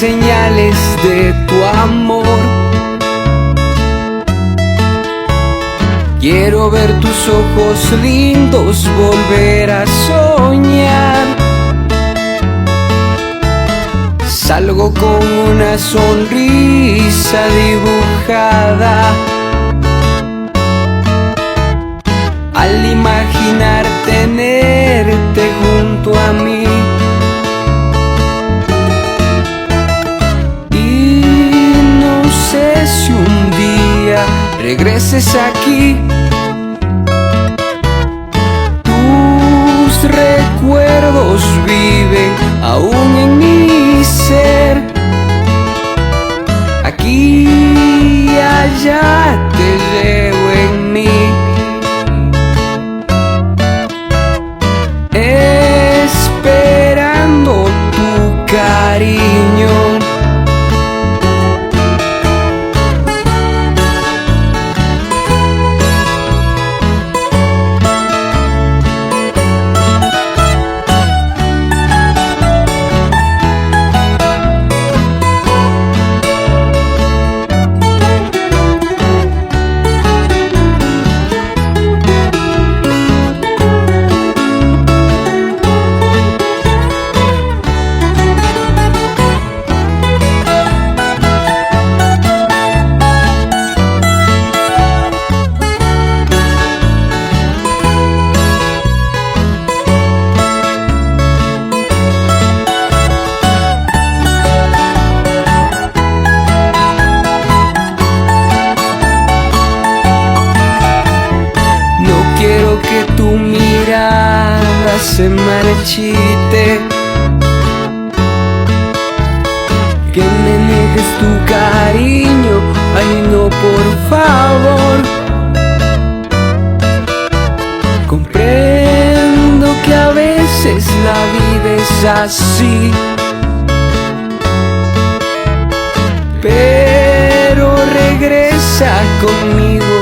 señales de tu amor. Quiero ver tus ojos lindos, volver a soñar. Salgo con una sonrisa dibujada al imaginar tenerte junto a mí. Y no sé si un día regreses aquí. Tus recuerdos viven aún en mi ser. Aquí y allá te llevo en mí, esperando tu cariño. Quiero que tu mirada se marchite, que me niegues tu cariño, ay no, por favor. Comprendo que a veces la vida es así, pero regresa conmigo